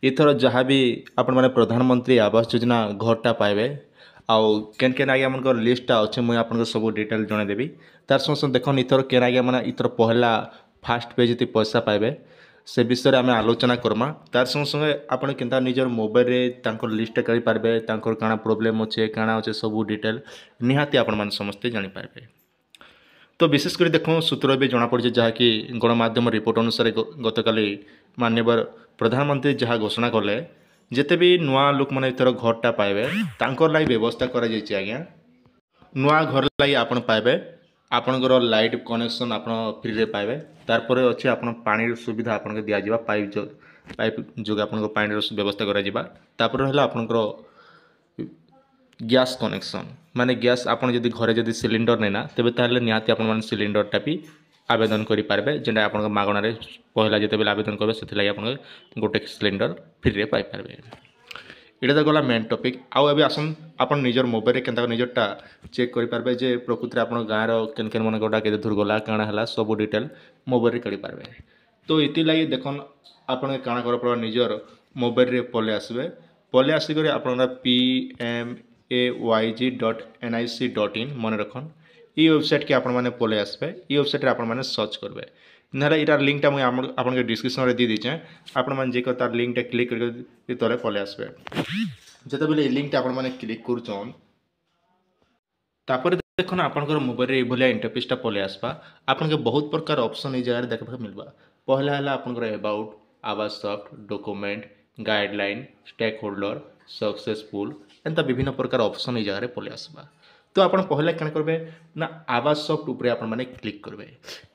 Ether जहाँ भी आपण मैंने प्रधानमंत्री आवास योजना घरटा पाइबे आउ केन केन आज्ञा मन लिस्टा अच्छे मुझे आपको सब डिटेल जनईदेवी तार संग संग देखो इथर केन आज्ञा मैंने इथर पहला फास्ट पेज जी पैसा पाइबे से विषय आम आलोचना करमा तार संग संगे आपन केनता निजर मोबाइल लिस्ट करेंगे काଣା प्रोब्लेम अच्छे काଣା अच्छे सब डिटेल निहाती आपण मैंने समस्ते जानीपारे। तो विशेषकर देखो सूत्र भी जमापड़ी जहाँकि गणमाध्यम रिपोर्ट अनुसार गतकाली माननीय प्रधानमंत्री जहाँ घोषणा कले जिते भी नुआ लोक मैंने इतर घरटा पाइबे तांकर लाई व्यवस्था करा जायछि आज्ञा नुआ घर लाई आपण पाइबे आपणकर लाइट कनेक्शन आप फ्री रे पाइबे तारपर अच्छे आपण पानी सुविधा आपन दि जावा पाइप जो आपन पानी व्यवस्था करा जिबा तापर हला आपणकर गैस कनेक्शन माने गैस आपन जदि घरे जदि सिलिंडर नेना तेबे ताहले निहाती आपन मान सिलिंडरटा भी आवेदन करि पारबे जेटा आपन मागणारे पहला जते बेले आवेदन करबे सेति लागि आपन गोटे सिलिंडर फ्री रे पाइ पारबे। एटा तो गला मेन टॉपिक आउ एबे आसन आपन निजर मोबाइल रे केनता निजरटा चेक करि पारबे जे प्रकृति रे आपन गाँ रो केन केन मन गोटा केते दूर गला काଣା हला सब डिटेल मोबाइल रे करि पारबे। तो इति लागि देखन आपन काଣା कर पड़ो निजर मोबाइल रे पले आसिक आपन PMAYG.nic.in मन रखन ये वेबसाइट के आपण माने पले आसबे ये वेबसाइट रे आपण माने सर्च करबे नारे इटार लिंकटा मुझे आपन के डिस्क्रिप्शन रे दी दीचे आपण माने जे तार लिंकटा क्लिक करके तले पले आसबे जते बेले लिंकटा आपण माने क्लिक करछन तापर देखन आपनकर मोबाइल रे ए भलिया इंटरफेसटा पले आसबा आपन के बहुत प्रकार ऑप्शन ए जगह देखबा मिलबा पहला हला आपनकर अबाउट आवास soft document guideline stake holder successful एंता विभिन्न प्रकार ऑप्शन ए जगह पले आसबा। तो आप पहले क्या करेंगे ना आवास सॉफ्ट उपर आप क्लिक करेंगे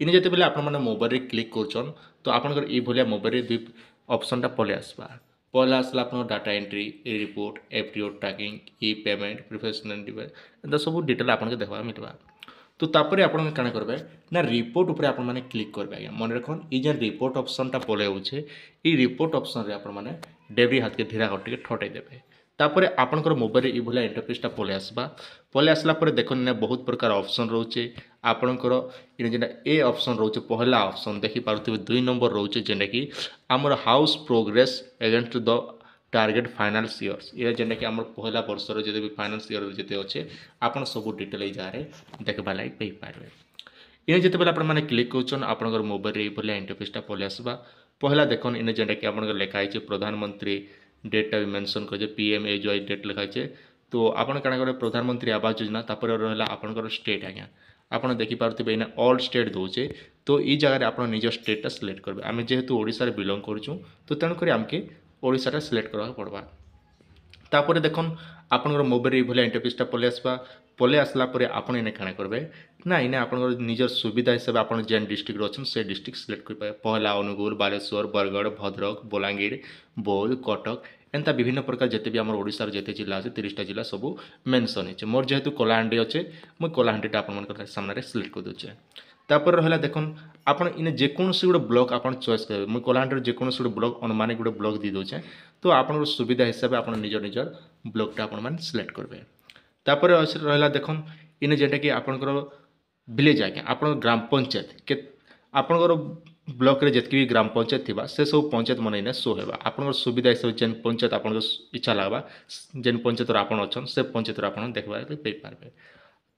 इन जिते बेले आप मोबाइल रे क्लिक कर तो आपंकर ये मोबाइल रे दुई ऑप्शनटा पले आसबा पहला आसला आप डाटा एंट्री ई रिपोर्ट एफटीओ ट्रैकिंग ई पेमेंट प्रोफेशनल डिवाइस एंता सब डिटेल आपको देखा मिलवा। तो तापर आप क्या करेंगे ना रिपोर्ट उपर आप क्लिक करेंगे आज्ञा मन रखन ये रिपोर्ट ऑप्शनटा पले होचे ये रिपोर्ट ऑप्शन रे आप डेबरी हाथ के धीरा घटे ठटे देवे तापर आपनकर मोबाइल ये भलिया इंटरफेसटा पले आसला पर देखने बहुत प्रकार ऑप्शन रोचे आपनकर इन जेना ए ऑप्शन रोचे पहला ऑप्शन देखि पारुथिबे 2 नंबर रोचे जेना कि हमर house progress against the target finance years ये जेना कि हमर पहला वर्षर जदि भी फाइनेंस इयर जते अच्छे आपन सब डिटेल ए जारे देखबा लागि पई पारबे। इन जते बेला आपन माने क्लिक करछन आपनकर मोबाइल रे भलिया इंटरफेसटा पले आसबा पहला देखन इन जेना कि आपनकर लेखा है प्रधानमंत्री डेटा भी मेंशन कर PMAY डेट लिखाई तो आपन क्या करेंगे प्रधानमंत्री आवास योजना तापर रहा आपनकर स्टेट आज्ञा आपड़ देखिपे एना ऑल स्टेट दौचे तो ये जगह आप निज स्टेटा सिलेक्ट करेंगे आम जेहेतु ओडिशा बिलंग करूँ तो तेणुक आमके ओडिशाटा सिलेक्ट करवा पड़वा। तापर देखन आपनकर मोबाइल ये इंटरफेसटा पले आसला आपन इने क्या करेंगे ना इने आपनकर निजर सुविधा हिसाब आप जेन डिस्ट्रिक्ट अच्छे से डिस्ट्रिक्ट सिलेक्ट करेंगे पहला अनुगुल बालेश्वर बरगढ़ भद्रक बलांगीर बौद्ध कटक एंता विभिन्न प्रकार जिते भी आम ओडिशार जिते जिला अच्छे 30टा जिला सब मेंशन है मोर जेहेतु कलाहांडी अच्छे मुझे कलाहांडीटा आप सामने सिलेक्ट कर दूचे। तापर रहा देखन आपन इन जेकोसी गोटे ब्लॉक आप चॉइस करेंगे मुझे कलाहांडी जेकोसी गोटे ब्लॉक अनुमानिक गोटे ब्लॉक दी दूचे तो आप सुविधा हिसाब से आप निजर ब्लॉकटा आप सिलेक्ट करेंगे। तापर रहा देखन इन जेटा कि आपनकर विलेज आज्ञा आप ग्राम पंचायत के आपनकर ब्लॉक रे जितकी भी ग्राम पंचायत थी से सब पंचायत मन इने शो होगा आपन सुविधा हिसाब से जेन पंचायत आप इच्छा लगवा जेन पंचायत आपन अच्छन से पंचायत आप देखा पारे।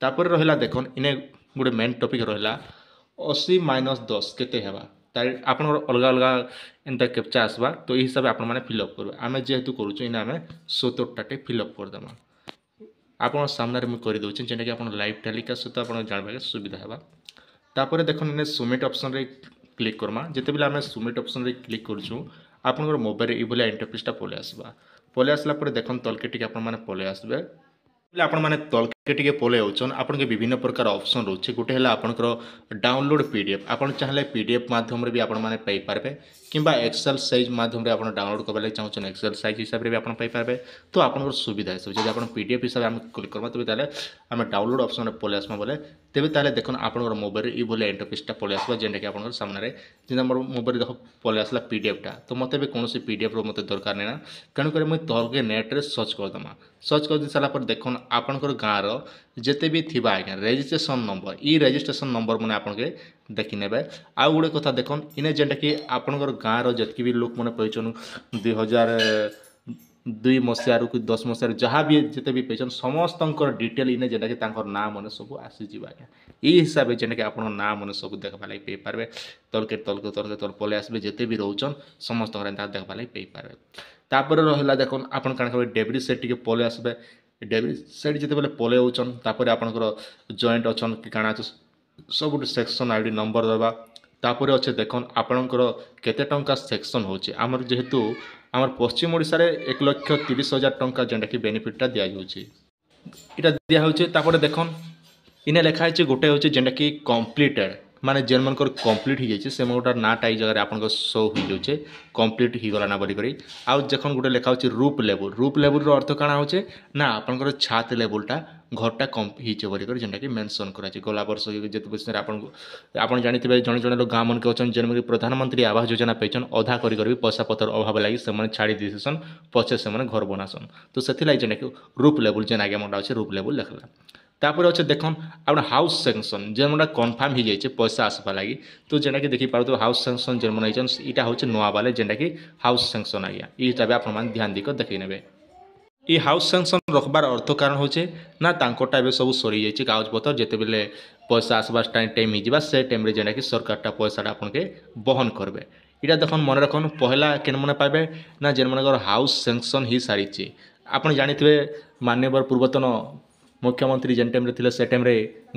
तापर रहा देखन इने गोटे मेन टॉपिक रहा 80-10 केते हेबा तार आपन अलग अलग एंता कैप्चा आसबा तो ये हिसाब से आप फिलअप करबे आम जेहेतु करूँ इने आम 70टाटे फिलअप करदेमा आप सामने मुझे करदे जेनटा कि आप लाइव तालिका सहित आप जानवा सुविधा है। तापर देखो इन सबमिट ऑप्शन रे क्लिक करमा जिते बेले आम सबमिट ऑप्शन रे क्लिक करूँ आपन मोबाइल ये भलिया इंटरफेसटा पले आसला देखन तलके टिके आप पले आसबे आपण मैंने तलके टिके पले होचन आपन के विभिन्न प्रकार ऑप्शन रोचे गोटे है आपनकर डाउनलोड PDF आपन चाहले PDF माध्यम रे भी आपण माने पाई पारबे किंबा एक्सेल साइज माध्यम रे आपण डाउनलोड करबा लागि चाहछन एक्सेल साइज हिसाब रे भी आपण पाई पारबे तो आपनकर सुविधा है जदि आपण PDF हिसाब हम क्लिक करबा तबे ताले हम डाउनलोड ऑप्शन रे पले आसमा बोले तेबे ताले देखन आपनकर मोबाइल रे ई बोले इंटरफेसटा पले आसबा जेंटा कि आपनकर सामने रे जे हमर मोबाइल देखो पले आसला PDF टा तो मते भी कोनोसी PDF रो मते दरकार नेना कणु करे मैं तलके नेट रे सर्च कर दमा सर्च कर दी साला पर देखन आपनकर गाँव रो जिते भी थी आज्ञा रेजिस्ट्रेशन नंबर ई रेजिस्ट्रेशन नंबर मैंने आपके देखने आउ गोटे कथा देखन इने जेनटा कि आपंकर गाँव रतक भी लोक मैंने पैछन 2002 मसीह कि 10 मसीह जहाँ भी जिते भी पैछन समस्त डिटेल इने जेनटा कि नाम मैंने सब आसीजी आज्ञा ये हिसाब से जेनटा कि आप नाम मैंने सब देखा लगे पे पारे तलके तलके तलके तल पलि आसबे जिते भी रोचन समस्त देखा लगे पे पारे तापर रहा देखो आप डेब्री सेट टी पलि आसबे डेब्री सेट जिते पलि होचन तापर आपंकर जॉइंट अच्छन कि काଣା सब सेक्शन आईडी नंबर दबा तापर अच्छे देखन आपणकर केते टंका सेक्शन होचे आमर जेहेतु आमर पश्चिम ओडिशा रे 1,30,000 टंका जेंटा कि बेनिफिटा दिया जाउची इटा दिया होचे तापर देखन इने लिखा है गोटे होचे जेंटा कि कंप्लीटेड माने जेन मनकर कंप्लीट हो जाइए से मोटार नाटा ये जगह आपन शो हो जाए कंप्लीट हो गला ना बोलिक आउ जखन गोटे लिखा हो रूप लेवल अर्थ काଣା होचे ना आपनकर छात लेवलटा घरटा कम हो बोलिक जेनटा कि मेंशन करा गला वर्ष जिते विषय आपन जानिथिबे जणे जणे लोग गाँ मन के अछन जेन प्रधानमंत्री आवास योजना पेछन अधा करी पैसा पतर अभाव लगी से छाड़ी देसन पछे से घर बनासन तो से जेनटा कि रूप लेवल जेन आगे मनटा अच्छे रूप लेवल लिखला तापर अच्छे देखन आप हाउस सेक्शन जेन मन कनफर्म हो जाए पैसा आसवा लगी तो जेनटा कि देखी पार्थ हाउस सेक्शन जेन मन इटा हूँ नुआ बाले जेनटा कि हाउस सेक्शन आज्ञा ये आप ध्यान देकर देखी ने ये हाउस सेक्शन रखबार अर्थ कारण होचे ना तांकोटा एबे सब सरी जाइए कागज पतर जिते बेले पैसा आसवा टाइम हो से टाइम जेनटा कि सरकारटा पैसाटा आपन के बहन करबे इटा देखन मन रखन पहला केन मन पाइबे ना जेन मनकर हाउस सेक्शन ही सारी आपन जानिथिबे माननीय पूर्वतन मुख्यमंत्री जेन टाइम थे से टाइम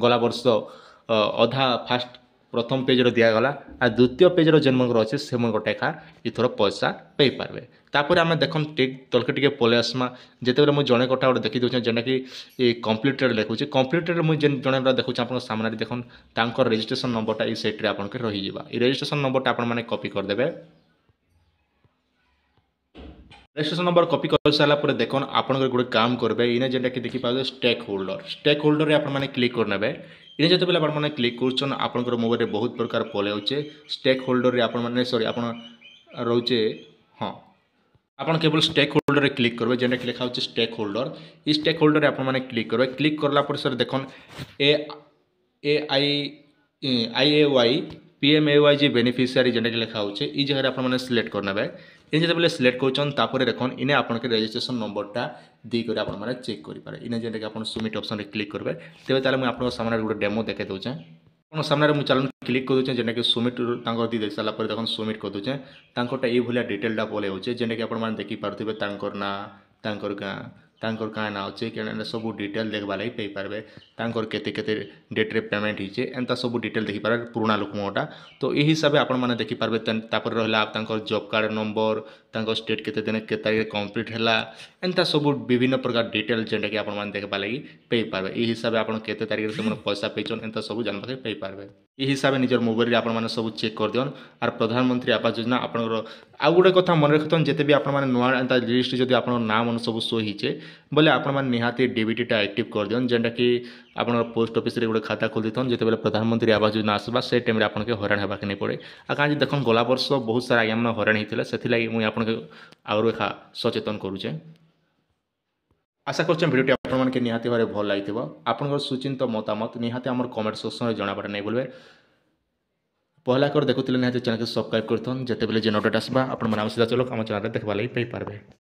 गला वर्ष अधा फास्ट प्रथम पेज दिगला आ द्वितीय पेजर जेन मन अच्छे से टेका इथर पैसा पे पारे तापर आम देखन तलके टे पलि आसमा जिते मुझे जड़े कटा गोटे देखी दूसरे जेनटा कि कंप्लीटेड लिखुचे कंप्लीटेड मुझे जड़े देखुचे आप सामने देखन तांकर रजिस्ट्रेशन नंबरटा ये सेट्रे आपन रही ये रजिस्ट्रेशन नंबरटा आप कॉपी करदे रजिस्ट्रेशन नंबर कॉपी कर सारापर देखन आप गोटे काम करेंगे इने जेनटा कि देखी पाए स्टेक होल्डर आपने क्लिक करने इने जो आपने क्लिक कर आपंकर मोबाइल में बहुत प्रकार पलि आउचे स्टेक होल्डर आपने सॉरी आप रोचे हाँ आपन केवल स्टेक होल्डर क्लिक करेंगे जेनटा कि लिखा हो स्टेक होल्डर ये स्टेक होल्डर आपने क्लिक करेंगे क्लिक करला सर देखन AIAY PMAY जी बेनिफिशियरी जेनटा कि लिखा हो जगह आपने सिलेक्ट करने इन जो सिलेक्ट कर देखन इने आपन के रजिस्ट्रेशन नंबरटा देकर आपने चेक करेंगे इने जेनटा कि आप सबमिट ऑप्शन क्लिक करेंगे तेज ताले मुझे सामने गोटे डेमो देखे दूचे आप सामने मुझे चलन क्लिक कर दूचे जेनटा कि सबमिट दी दे सारापर देखो सबमिट कर दूचे ये भाया डिटेलटा पलि होचे जेनटा कि आप देखी पारे ना गाँ गाँ ना अच्छे क्या सब डिटेल देखा लगे पे पारे केते केते डेट्रे पेमेंट होचे एंता सब डिटेल देखी पारे पुराना लोक मोटा तो यही हिसाब से आपने देखी पारे तापर रहा जॉब कार्ड नंबर स्टेट केते दिन के तारीख कंप्लीट है एंता सब विभिन्न प्रकार डिटेल जेनटा कि आपने देखा लगे पे पारे ये हिसाब से आप केते तारीख से पैसा पेचन एंता सब जानवा पे पारे ये हिसाब से निजर मोबाइल आपने सब चेक कर दियन और प्रधानमंत्री आवास योजना आपंकर आउ गोटे कथा मन रखिथन जिते भी आपने नुआ एंता लिस्ट जब आप नाम सब शो होचे बोले आपने निहाती डीबीटीटा एक्टिव कर दियन जेनटा कि आप पोस्ट ऑफिस रे गोटे खाता खोल देथन जिते प्रधानमंत्री आवास योजना आसवा से टाइम आपके हरान होगा नहीं पड़े आ कहीं देखन गला वर्ष बहुत सारा आज्ञा मैंने हरान होता से मुझे आपके आउर एखा सचेतन करुचे आशा कर भिडियो आपके निहाती भाव भल लगी आपंकर सुचिंत मतामत निहाती आम कमेंट सेक्शन जनाबार नहीं बोलबे पहला कर देखुले निहाती चैनल के सब्सक्राइब करथन जिते बेले जेन अपडेट आसबा आप सीधा चलो आम चैनल देखा लगे पारे।